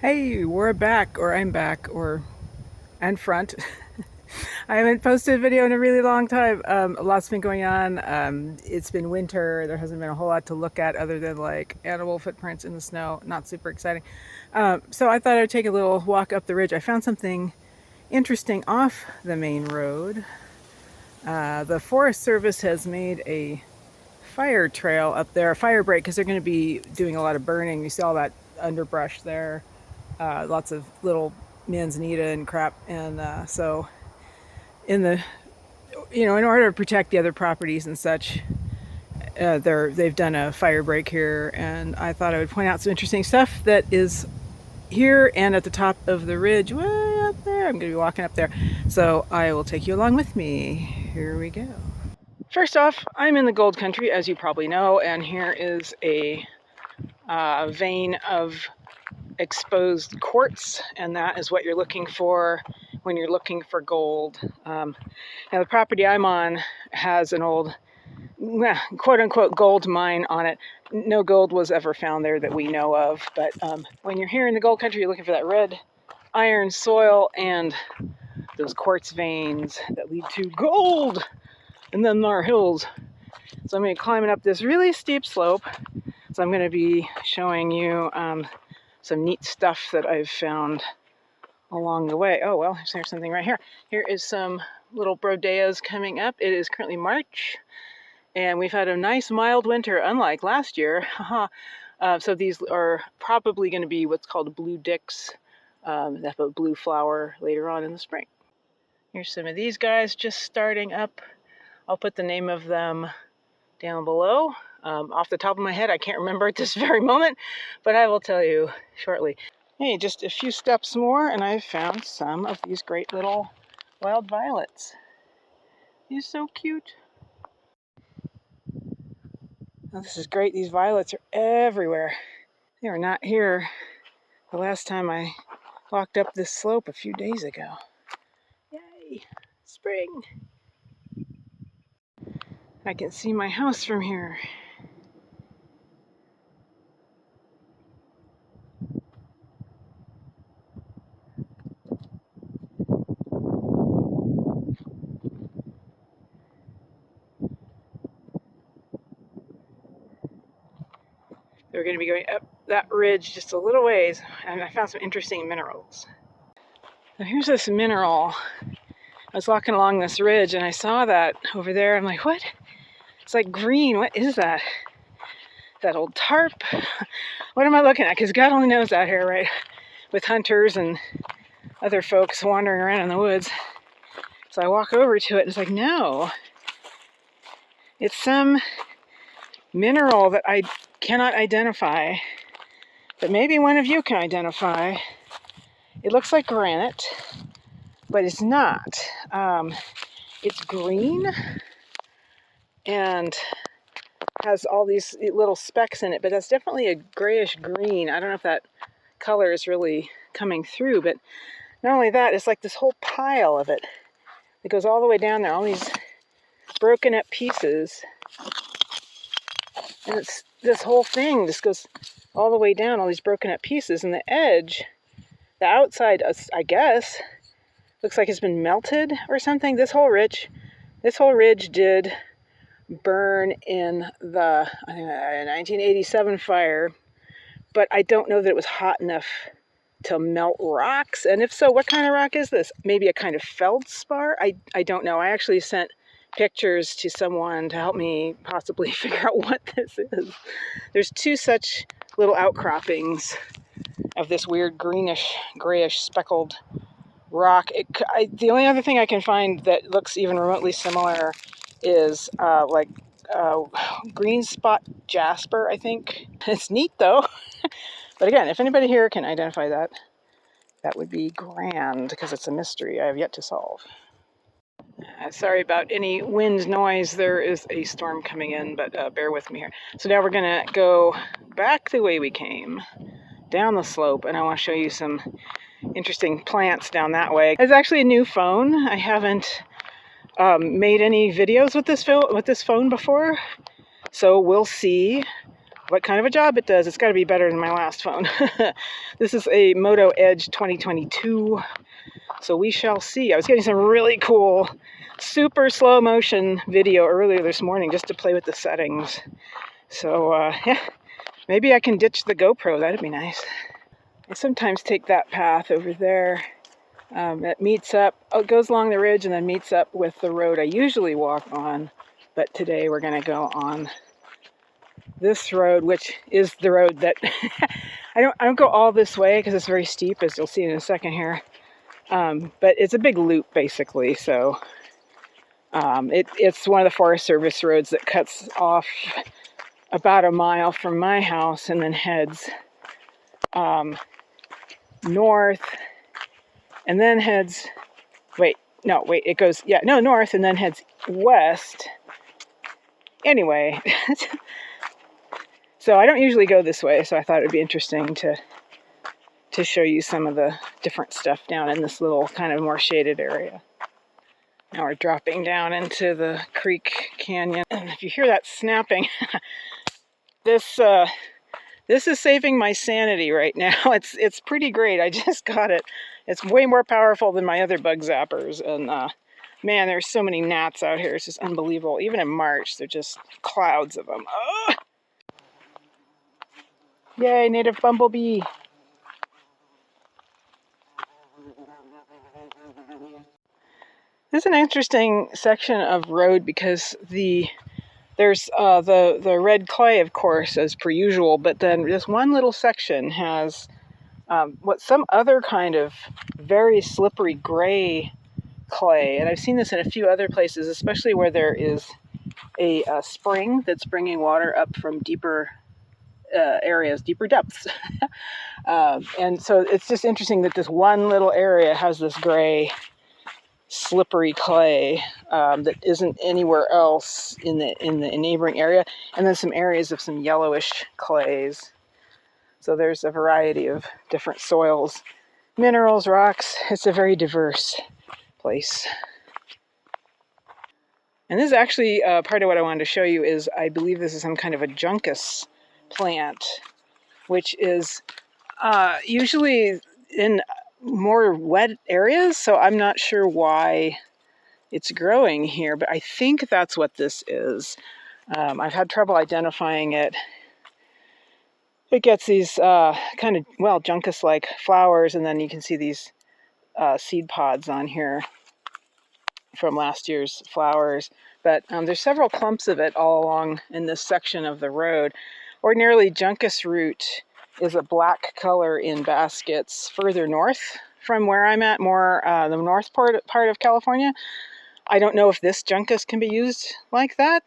Hey, we're back, or I'm back, and front. I haven't posted a video in a really long time. A lot's been going on. It's been winter. There hasn't been a whole lot to look at other than like animal footprints in the snow. Not super exciting. So I thought I'd take a little walk up the ridge. I found something interesting off the main road. The Forest Service has made a fire trail up there, a fire break, because they're going to be doing a lot of burning. You see all that underbrush there. Lots of little manzanita and crap, and so in the in order to protect the other properties and such, they've done a fire break here, and I thought I would point out some interesting stuff that is here and at the top of the ridge way up there. I'm going to be walking up there, so I will take you along with me. Here we go. First off, I'm in the gold country, as you probably know, and here is a vein of exposed quartz, and that is what you're looking for when you're looking for gold. Now the property I'm on has an old quote-unquote gold mine on it. No gold was ever found there that we know of, but when you're here in the gold country, you're looking for that red iron soil and those quartz veins that lead to gold. And then there are hills. So I'm going to be climbing up this really steep slope. So I'm going to be showing you some neat stuff that I've found along the way. Oh, well, there's something right here. Here is some little brodeas coming up. It is currently March, and we've had a nice mild winter, unlike last year. So these are probably going to be what's called blue dicks. That have a blue flower later on in the spring. Here's some of these guys just starting up. I'll put the name of them down below. Off the top of my head, I can't remember at this very moment, but I will tell you shortly. Hey, just a few steps more, and I've found some of these great little wild violets. These are so cute. Oh, this is great. These violets are everywhere. They were not here the last time I walked up this slope a few days ago. Yay, spring. I can see my house from here. We're going to be going up that ridge just a little ways, and I found some interesting minerals. Now here's this mineral. I was walking along this ridge and I saw that over there. I'm like, what? It's like green. What is that? That old tarp? What am I looking at? Because God only knows out here, right? With hunters and other folks wandering around in the woods. So I walk over to it and it's like, no. It's some mineral that I cannot identify, but maybe one of you can identify. It looks like granite, but it's not. It's green and has all these little specks in it, but that's definitely a grayish green. I don't know if that color is really coming through, but not only that, it's like this whole pile of it. It goes all the way down there, all these broken up pieces. And it's this whole thing just goes all the way down, all these broken up pieces. And the edge, the outside, I guess, looks like it's been melted or something. This whole ridge did burn in the, I think, 1987 fire, but I don't know that it was hot enough to melt rocks. And if so, what kind of rock is this? Maybe a kind of feldspar? I don't know. I actually sent pictures to someone to help me possibly figure out what this is. There's two such little outcroppings of this weird greenish, grayish speckled rock. The only other thing I can find that looks even remotely similar is green spot jasper, I think. It's neat though. But again, if anybody here can identify that, that would be grand, because it's a mystery I have yet to solve. Sorry about any wind noise. There is a storm coming in, but bear with me here. So now we're going to go back the way we came, down the slope, and I want to show you some interesting plants down that way. It's actually a new phone. I haven't made any videos with this phone before, so we'll see what kind of a job it does. It's got to be better than my last phone. This is a Moto Edge 2022, so we shall see. I was getting some really cool, super slow motion video earlier this morning just to play with the settings. So yeah, maybe I can ditch the GoPro. That'd be nice. I sometimes take that path over there. It meets up, it goes along the ridge and then meets up with the road I usually walk on. But today we're going to go on this road, which is the road that I don't go all this way because it's very steep, as you'll see in a second here. But it's a big loop basically. So it's one of the Forest Service roads that cuts off about a mile from my house and then heads north and then heads, it goes, north and then heads west. Anyway, so I don't usually go this way, so I thought it would be interesting to show you some of the different stuff down in this little kind of more shaded area. Now we're dropping down into the creek canyon, and if you hear that snapping, this is saving my sanity right now. It's pretty great. I just got it. It's way more powerful than my other bug zappers, and man, there's so many gnats out here. It's just unbelievable. Even in March, they're just clouds of them. Oh! Yay, native bumblebee. This is an interesting section of road because there's the red clay, of course, as per usual, but then this one little section has some other kind of very slippery gray clay, and I've seen this in a few other places, especially where there is a spring that's bringing water up from deeper areas, deeper depths. And so it's just interesting that this one little area has this gray slippery clay that isn't anywhere else in the neighboring area, and then some areas of some yellowish clays. So there's a variety of different soils, minerals, rocks. It's a very diverse place. And this is actually part of what I wanted to show you is I believe this is some kind of a juncus plant, which is usually in more wet areas, so I'm not sure why it's growing here, but I think that's what this is. I've had trouble identifying it. It gets these kind of, juncus-like flowers, and then you can see these seed pods on here from last year's flowers. But there's several clumps of it all along in this section of the road. Ordinarily, juncus root is a black color in baskets further north from where I'm at, more the north part of California. I don't know if this juncus can be used like that.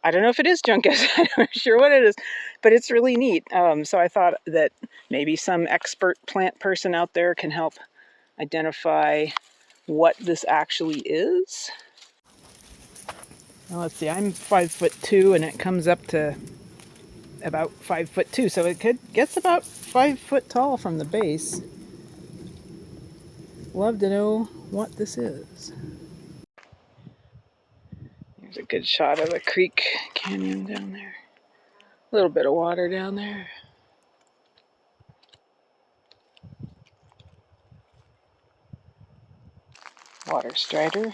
I don't know if it is juncus. I'm not sure what it is, but it's really neat. So I thought that maybe some expert plant person out there can help identify what this actually is. Well, let's see, I'm 5'2", and it comes up to about 5'2", so it gets about 5 foot tall from the base. Love to know what this is. There's a good shot of the creek canyon down there. A little bit of water down there. Water strider.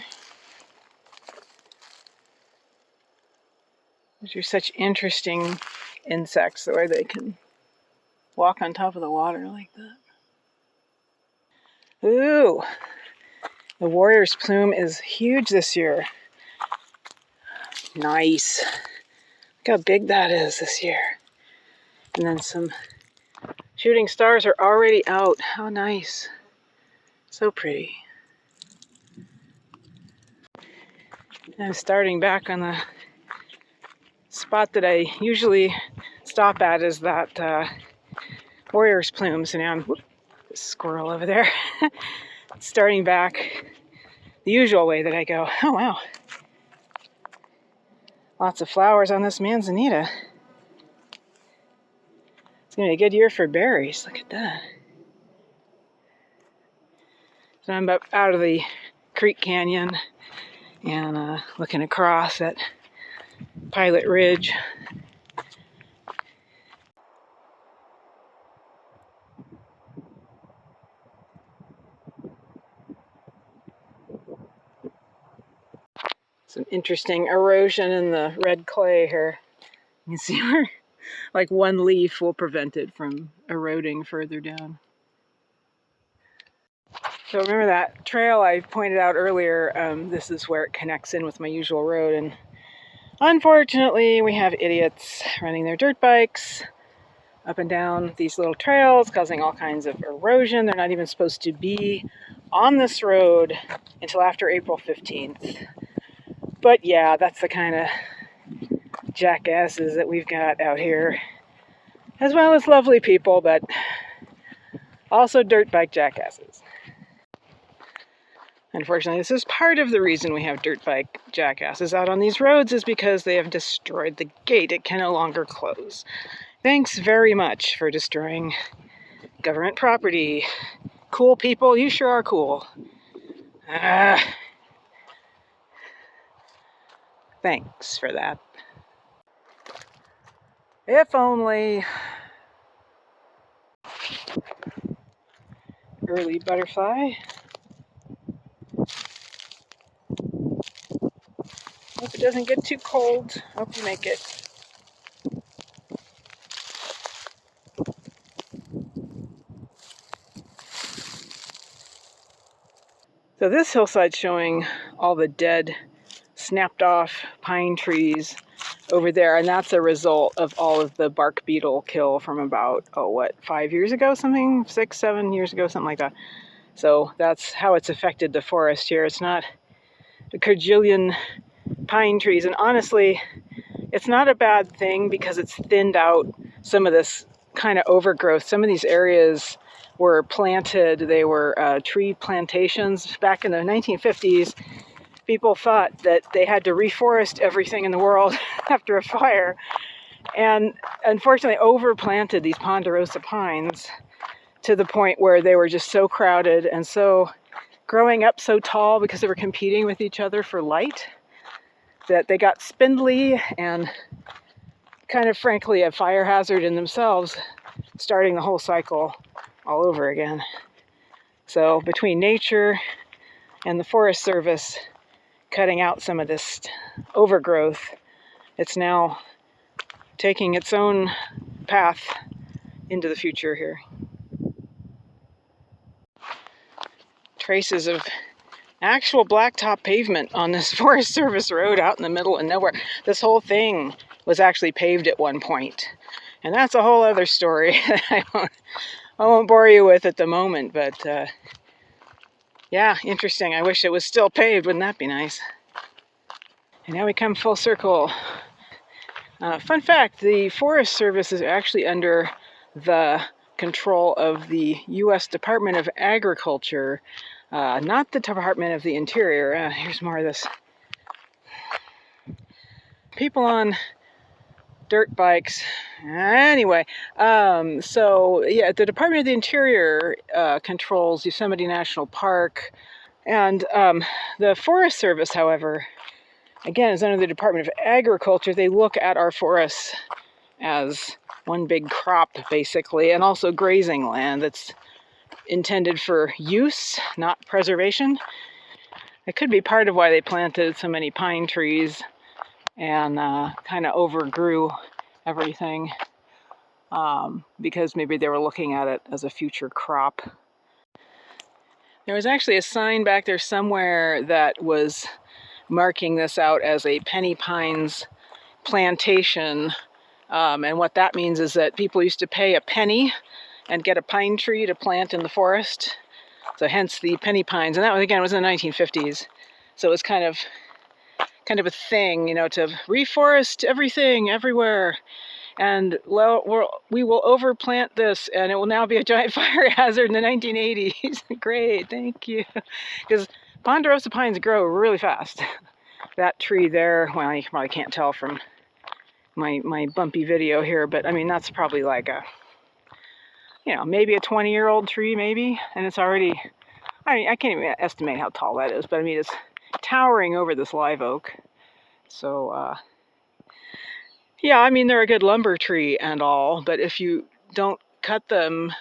Those are such interesting insects, the way they can walk on top of the water like that. Ooh, the warrior's plume is huge this year. Nice. Look how big that is this year. And then some shooting stars are already out. How nice. So pretty. I'm starting back on the spot that I usually stop at, is that warrior's plume. So now I'm, this squirrel over there, starting back the usual way that I go. Oh wow. Lots of flowers on this manzanita. It's going to be a good year for berries. Look at that. So I'm up out of the creek canyon and looking across at Pilot Ridge. Some interesting erosion in the red clay here. You can see where like one leaf will prevent it from eroding further down. So remember that trail I pointed out earlier? This is where it connects in with my usual road, and unfortunately we have idiots running their dirt bikes up and down these little trails, causing all kinds of erosion. They're not even supposed to be on this road until after April 15th. But yeah, that's the kind of jackasses that we've got out here, as well as lovely people, but also dirt bike jackasses. Unfortunately, this is part of the reason we have dirt bike jackasses out on these roads, is because they have destroyed the gate. It can no longer close. Thanks very much for destroying government property. Cool people, you sure are cool. Thanks for that. If only. Early butterfly. Hope it doesn't get too cold. Hope you make it. So this hillside's showing all the dead, snapped off pine trees over there, and that's a result of all of the bark beetle kill from about, 5 years ago, something, 6, 7 years ago, something like that. So that's how it's affected the forest here. It's not a cajillion pine trees, and honestly, it's not a bad thing because it's thinned out some of this kind of overgrowth. Some of these areas were planted, they were tree plantations back in the 1950s. People thought that they had to reforest everything in the world after a fire, and unfortunately overplanted these ponderosa pines to the point where they were just so crowded and so growing up so tall because they were competing with each other for light that they got spindly and kind of frankly a fire hazard in themselves, starting the whole cycle all over again. So between nature and the Forest Service cutting out some of this overgrowth, it's now taking its own path into the future here. Traces of actual blacktop pavement on this Forest Service road out in the middle of nowhere. This whole thing was actually paved at one point, and that's a whole other story I won't bore you with at the moment, but yeah, interesting. I wish it was still paved. Wouldn't that be nice? And now we come full circle. Fun fact, the Forest Service is actually under the control of the U.S. Department of Agriculture, not the Department of the Interior. Here's more of this. People on dirt bikes. Anyway, so yeah, the Department of the Interior controls Yosemite National Park, and the Forest Service, however, again, is under the Department of Agriculture. They look at our forests as one big crop, basically, and also grazing land that's intended for use, not preservation. It could be part of why they planted so many pine trees and kind of overgrew everything, because maybe they were looking at it as a future crop. There was actually a sign back there somewhere that was marking this out as a penny pines plantation, and what that means is that people used to pay a penny and get a pine tree to plant in the forest, so hence the penny pines. And that was, again, was in the 1950s, so it was kind of a thing, you know, to reforest everything everywhere, and well, we will overplant this and it will now be a giant fire hazard in the 1980s. Great, thank you. Because ponderosa pines grow really fast. That tree there, well, you probably can't tell from my bumpy video here, but I mean, that's probably like a, you know, maybe a 20-year-old tree, maybe, and it's already, I mean, I can't even estimate how tall that is, but I mean, it's towering over this live oak. So, yeah, I mean, they're a good lumber tree and all, but if you don't cut them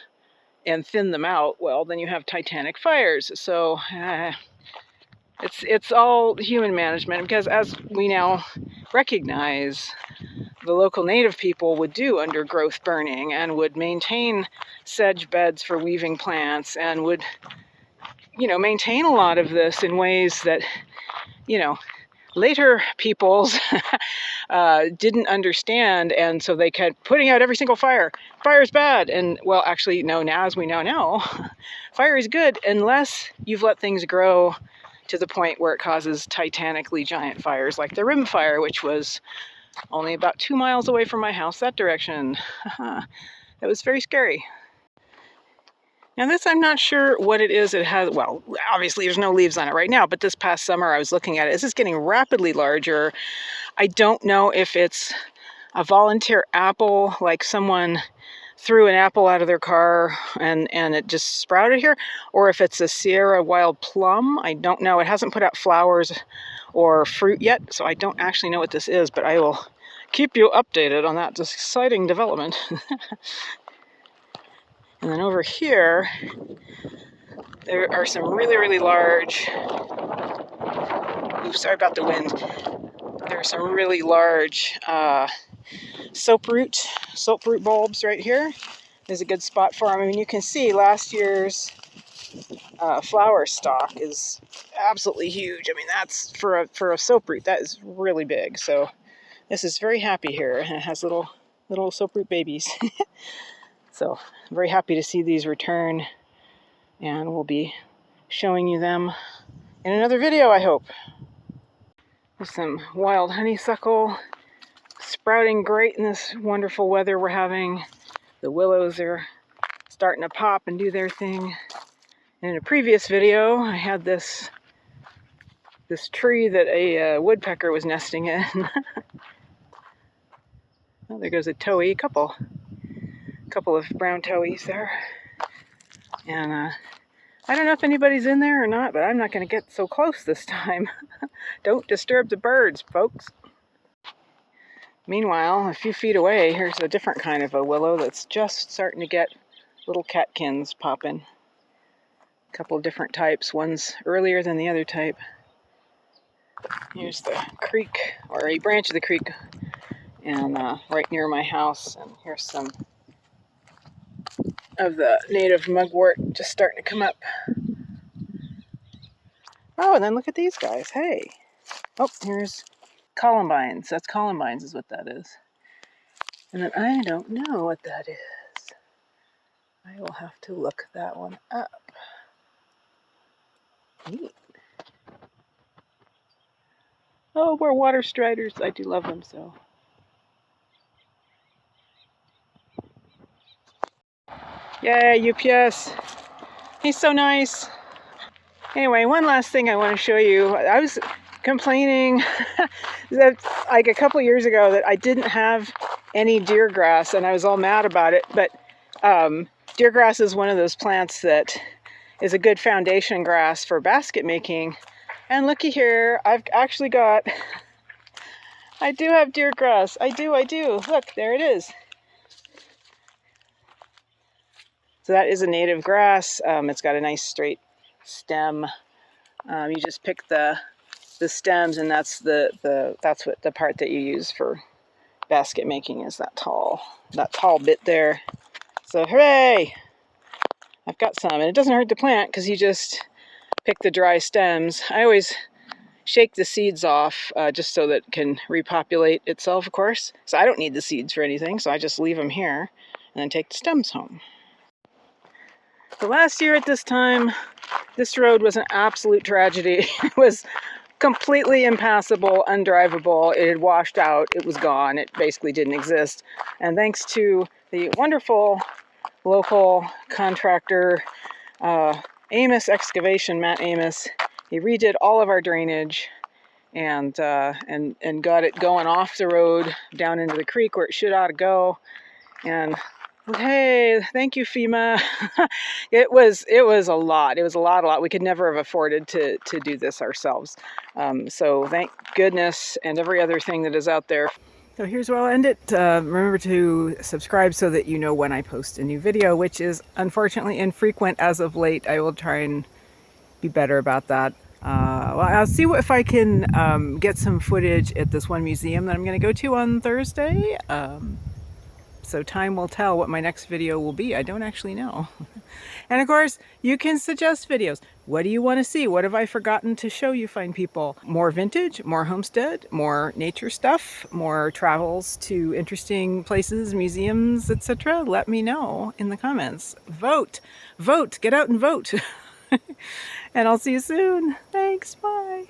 and thin them out, well, then you have titanic fires. So, It's all human management, because as we now recognize, the local native people would do undergrowth burning and would maintain sedge beds for weaving plants and would, maintain a lot of this in ways that, later peoples didn't understand, and so they kept putting out every single fire. Fire's bad, and well, actually, no. Now, as we now know, fire is good unless you've let things grow to the point where it causes titanically giant fires, like the rim fire, which was only about 2 miles away from my house that direction. That was very scary. Now this, I'm not sure what it is. It has, well, obviously there's no leaves on it right now, but this past summer I was looking at it. This is getting rapidly larger. I don't know if it's a volunteer apple, like someone threw an apple out of their car and it just sprouted here, or if it's a Sierra wild plum. I don't know. It hasn't put out flowers or fruit yet, so I don't actually know what this is, but I will keep you updated on that exciting development. And then over here, there are some really, really large, oops, sorry about the wind. There are some really large soaproot bulbs right here. There's a good spot for them. I mean, you can see last year's flower stalk is absolutely huge. I mean, that's for a soaproot, that is really big. So this is very happy here, and it has little soaproot babies. So I'm very happy to see these return, and we'll be showing you them in another video, I hope. There's some wild honeysuckle sprouting great in this wonderful weather we're having. The willows are starting to pop and do their thing. And in a previous video, I had this tree that a woodpecker was nesting in. Oh, there goes a towhee, couple of brown towhees there. And I don't know if anybody's in there or not, but I'm not going to get so close this time. Don't disturb the birds, folks. Meanwhile, a few feet away, here's a different kind of a willow that's just starting to get little catkins popping. A couple of different types. One's earlier than the other type. Here's the creek, or a branch of the creek, and right near my house. And here's some of the native mugwort just starting to come up. Oh, and then look at these guys. Hey. Oh, here's columbines. That's columbines is what that is. And then I don't know what that is. I will have to look that one up. Neat. Oh, we're water striders. I do love them so. Yay, UPS. He's so nice. Anyway, one last thing I want to show you. I was complaining that like a couple years ago that I didn't have any deer grass, and I was all mad about it. But deer grass is one of those plants that is a good foundation grass for basket making. And looky here, I've actually got, I do have deer grass. I do. Look, there it is. So that is a native grass. It's got a nice straight stem. You just pick the stems, and that's that's what the part that you use for basket making is that tall bit there. So hooray! I've got some, and it doesn't hurt to plant because you just pick the dry stems. I always shake the seeds off just so that it can repopulate itself, of course. So I don't need the seeds for anything, so I just leave them here and then take the stems home. So last year at this time, this road was an absolute tragedy. It was completely impassable, undrivable. It had washed out. It was gone. It basically didn't exist. And thanks to the wonderful local contractor, Amos Excavation, Matt Amos, he redid all of our drainage and got it going off the road down into the creek where it should ought to go. And hey, thank you, FEMA. It was a lot. It was a lot. We could never have afforded to do this ourselves. So thank goodness, and every other thing that is out there. So here's where I'll end it. Remember to subscribe so that you know when I post a new video, which is unfortunately infrequent as of late. I will try and be better about that. Well, I'll see if I can get some footage at this one museum that I'm going to go to on Thursday. So time will tell what my next video will be. I don't actually know. And of course, you can suggest videos. What do you want to see? What have I forgotten to show you fine people? More vintage, more homestead, more nature stuff, more travels to interesting places, museums, etc. Let me know in the comments. Vote! Vote! Get out and vote! And I'll see you soon. Thanks. Bye.